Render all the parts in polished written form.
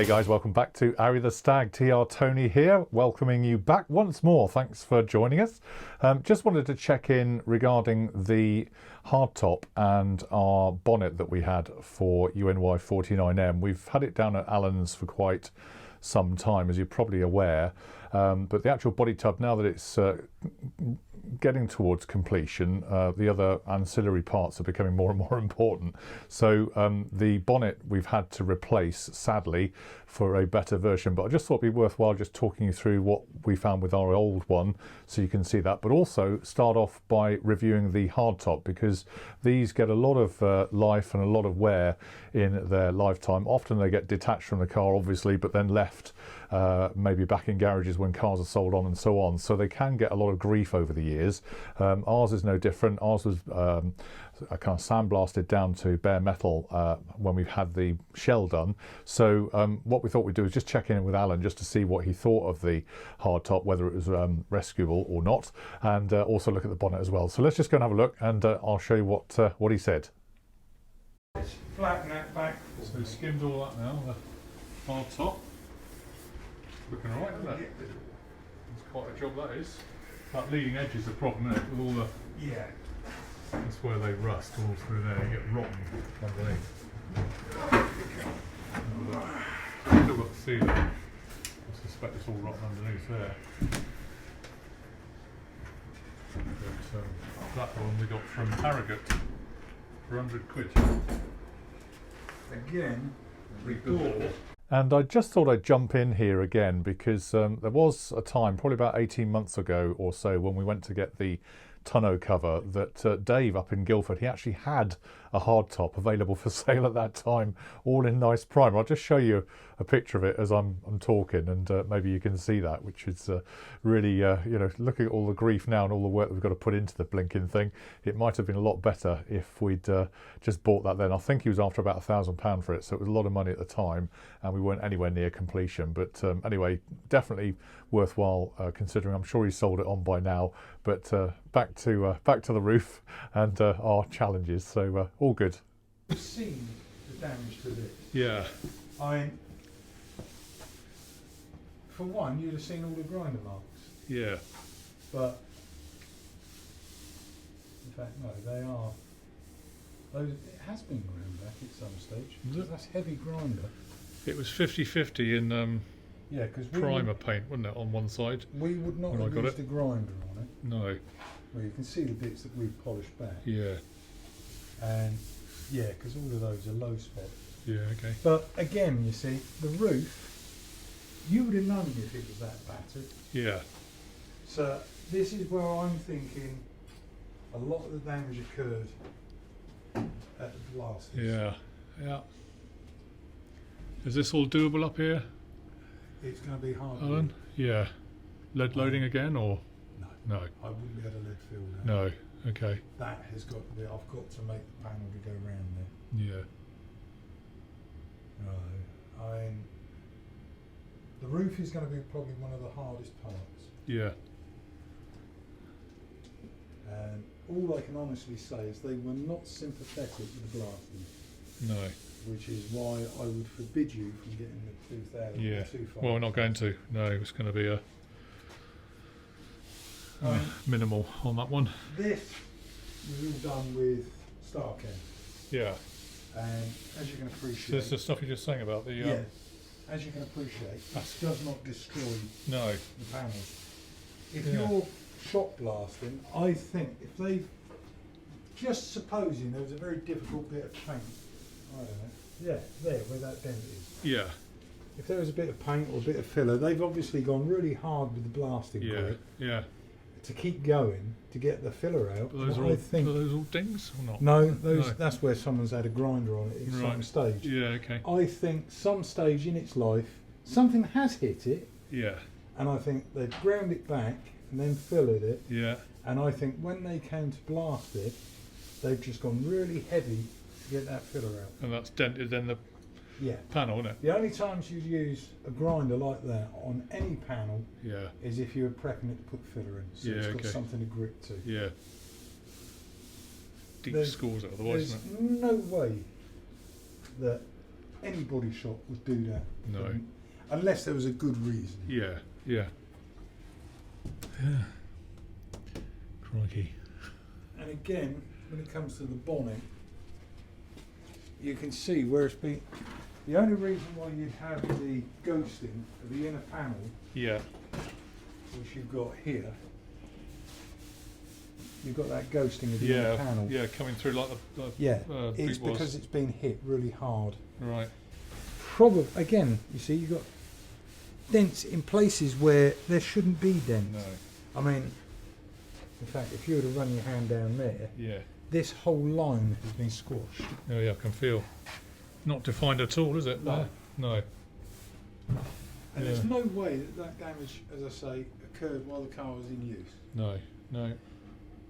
Hey guys, welcome back to Arry the Stag. TR Tony here, welcoming you back once more. Thanks for joining us. Just wanted to check in regarding the hardtop and our bonnet that we had for UNY 49M. We've had it down at Allen's for quite some time, as you're probably aware, but the actual body tub, now that it's getting towards completion, the other ancillary parts are becoming more and more important. So the bonnet we've had to replace, sadly, for a better version, but I just thought it'd be worthwhile just talking you through what we found with our old one so you can see that, but also start off by reviewing the hardtop, because these get a lot of life and a lot of wear in their lifetime. Often they get detached from the car, obviously, but then left maybe back in garages when cars are sold on and so on, so they can get a lot of grief over the years. Ours is no different. Ours was kind of sandblasted down to bare metal when we've had the shell done. So what we thought we'd do is just check in with Alan just to see what he thought of the hardtop, whether it was rescuable or not, and also look at the bonnet as well. So let's just go and have a look, and I'll show you what he said. Let's flatten that back. So we skimmed all that now, the hardtop. Looking alright, isn't it? It's quite a job, that is. That leading edge is the problem, isn't it? With all the... Yeah. That's where they rust all through there, you get rotten underneath. Still got the sealer. I suspect it's all rotten underneath there. But that one we got from Harrogate for 100 quid. Again, rebuilt. And I just thought I'd jump in here again because there was a time, probably about 18 months ago or so, when we went to get the tonneau cover, that Dave up in Guildford, he actually had a hardtop available for sale at that time, all in nice primer. I'll just show you a picture of it as I'm talking, and maybe you can see that, which is really, you know, looking at all the grief now and all the work that we've got to put into the blinking thing, it might have been a lot better if we'd just bought that then. I think he was after about £1,000 for it, so it was a lot of money at the time, and we weren't anywhere near completion. But anyway, definitely worthwhile considering. I'm sure he's sold it on by now. But back to the roof and our challenges. So all good. You've seen the damage to this. Yeah. For one, you'd have seen all the grinder marks. Yeah. But in fact, no, they are. Those, it has been ground back at some stage. Is it? That's heavy grinder. It was 50-50 in Yeah, because primer paint, wasn't it, on one side? we would not when have I got used the grinder on it. No. Well, you can see the bits that we've polished back. Yeah. And yeah, because all of those are low spots. Yeah. Okay. But again, you see, the roof, you would have known if it was that battered. Yeah. So this is where I'm thinking a lot of the damage occurred at the blast. Yeah. Yeah. Is this all doable up here, It's going to be hard. Alan? Yeah. Lead loading again, or No, no? I wouldn't be able to lead fill that. No. Okay. That has got to be. I've got to make the panel to go round there. Yeah. No, the roof is going to be probably one of the hardest parts. Yeah. And all I can honestly say is they were not sympathetic with the blasting, No. which is why I would forbid you from getting the 2000. Yeah. 25. Well, we're not going to. No, it's going to be a minimal on that one. This was all done with Starcam, Yeah. and as you can So appreciate, this is the stuff you're just saying about the. yeah, as you can appreciate, it does not destroy No. the panels. If Yeah. you're shot blasting, I think if they, just supposing there was a very difficult bit of paint, I don't know, yeah, there where that dent is. Yeah. If there was a bit of paint or a bit of filler, they've obviously gone really hard with the blasting Yeah. grit Yeah. to keep going to get the filler out. But those What are all, I think, are those all dings or not? no, those No. that's where someone's had a grinder on it at some Right. stage. Yeah. Okay. I think some stage in its life, something has hit it, Yeah. and I think they've ground it back and then fillered it. Yeah. And I think when they came to blast it, they've just gone really heavy to get that filler out. And that's dented then the Yeah. panel, isn't it? The only times you use a grinder like that on any panel Yeah. is if you're prepping it to put filler in. So Yeah, it's got okay. something to grip to. Yeah. Deep There's- scores it otherwise, There's isn't it? no way that any body shop would do that. No. Unless there was a good reason. Yeah. Yeah. Crikey. And again, when it comes to the bonnet, you can see where it's been. The only reason why you'd have the ghosting of the inner panel, Yeah. which you've got here, you've got that ghosting of the Yeah. inner panel. Yeah. Coming through like the Yeah, boot it's was. because it's been hit really hard. Right. Probably, again, you see, you've got dents in places where there shouldn't be dents. No. I mean, in fact, if you were to run your hand down there, Yeah. this whole line has been squashed. Oh yeah, I can feel. Not defined at all, is it? No. No. And there's no way that that damage, as I say, occurred while the car was in use. No. No.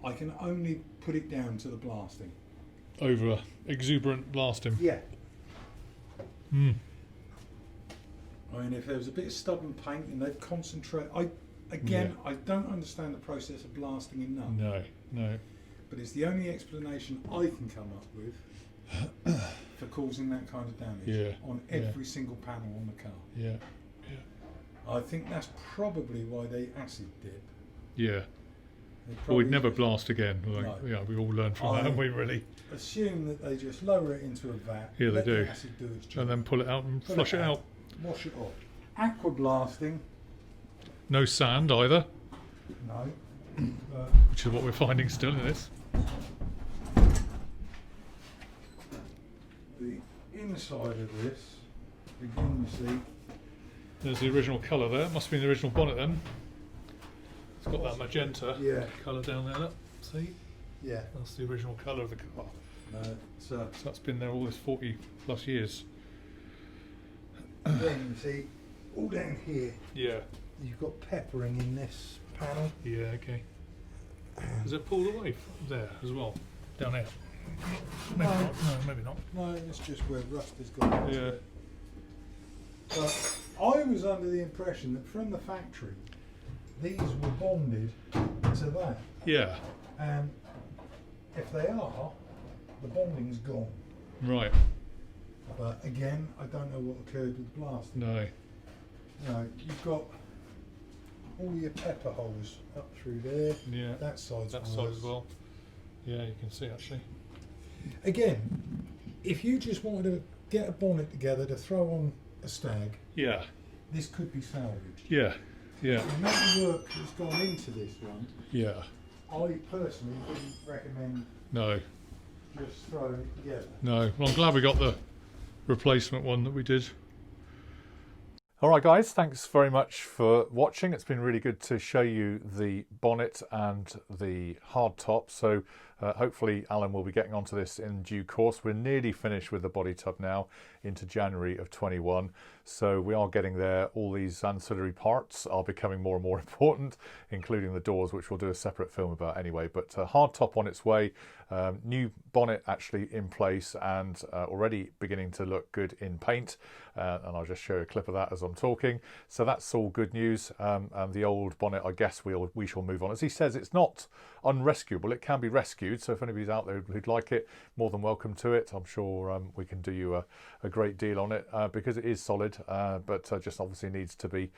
I can only put it down to the blasting. Over exuberant blasting. Yeah. Hmm. I mean, if there was a bit of stubborn paint and they'd concentrate, I don't understand the process of blasting enough. No. No. But it's the only explanation I can come up with for causing that kind of damage on every single panel on the car. Yeah. I think that's probably why they acid dip. Yeah. They Well, we'd probably never blast again. Like, No. Yeah, we all learned from that, haven't we, really? assume that they just lower it into a vat, Yeah, they let do. the acid do its job, And then pull it out and Pull flush it it out. out. wash it off. Aqua blasting, No sand either, no. which is what we're finding still in this. The inside of this, again, you see, There's the original colour there. Must have been the original bonnet then. It's got that magenta Yeah. colour down there. Look, see? yeah, That's the original colour of the car. no, So that's been there all this 40 plus years. then you see, all down here, Yeah. you've got peppering in this panel. Yeah, okay. Is it pulled away from there as well? Down here? Maybe No. not. No, maybe not. No, it's just where rust has gone into Yeah. it. But I was under the impression that from the factory, these were bonded to that. Yeah. And if they are, the bonding's gone. Right. But again, I don't know what occurred with the blast. No. No, you've got all your pepper holes up through there. Yeah. That side's That side worse. as well. Yeah, you can see actually. Again, if you just wanted to get a bonnet together to throw on a Stag, Yeah. this could be salvaged. Yeah. Yeah. The amount of work that's gone into this one, Yeah. I personally wouldn't recommend No. just throwing it together. No. Well, I'm glad we got the replacement one that we did. All right, guys, thanks very much for watching. It's been really good to show you the bonnet and the hard top. So hopefully Alan will be getting onto this in due course. We're nearly finished with the body tub now into January of 21. So we are getting there. All these ancillary parts are becoming more and more important, including the doors, which we'll do a separate film about anyway. But hard top on its way, new bonnet actually in place and already beginning to look good in paint. And I'll just show you a clip of that as I'm talking. So that's all good news. And the old bonnet, I guess we shall move on. As he says, it's not unrescuable. It can be rescued. So if anybody's out there who'd like it, more than welcome to it. I'm sure we can do you a great deal on it because it is solid, but just obviously needs to be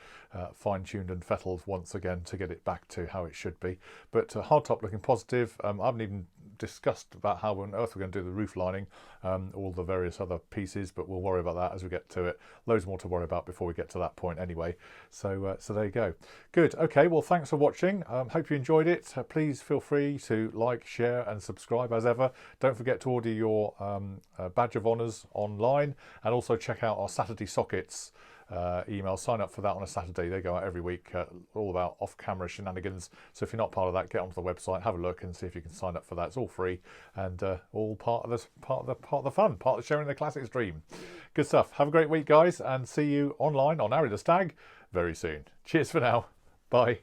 fine-tuned and fettled once again to get it back to how it should be. But hardtop looking positive. I haven't even discussed about how on earth we're going to do the roof lining, all the various other pieces, but we'll worry about that as we get to it. Loads more to worry about before we get to that point anyway. So there you go. Good. Okay, well, thanks for watching. Hope you enjoyed it. Please feel free to like, share and subscribe as ever. Don't forget to order your badge of honours online, and also check out our Saturday sockets email. Sign up for that on a Saturday. They go out every week, all about off-camera shenanigans. So if you're not part of that, get onto the website, have a look, and see if you can sign up for that. It's all free and all part of the fun, part of sharing the classics dream. Good stuff. Have a great week, guys, and see you online on Arry The Stag very soon. Cheers for now. Bye.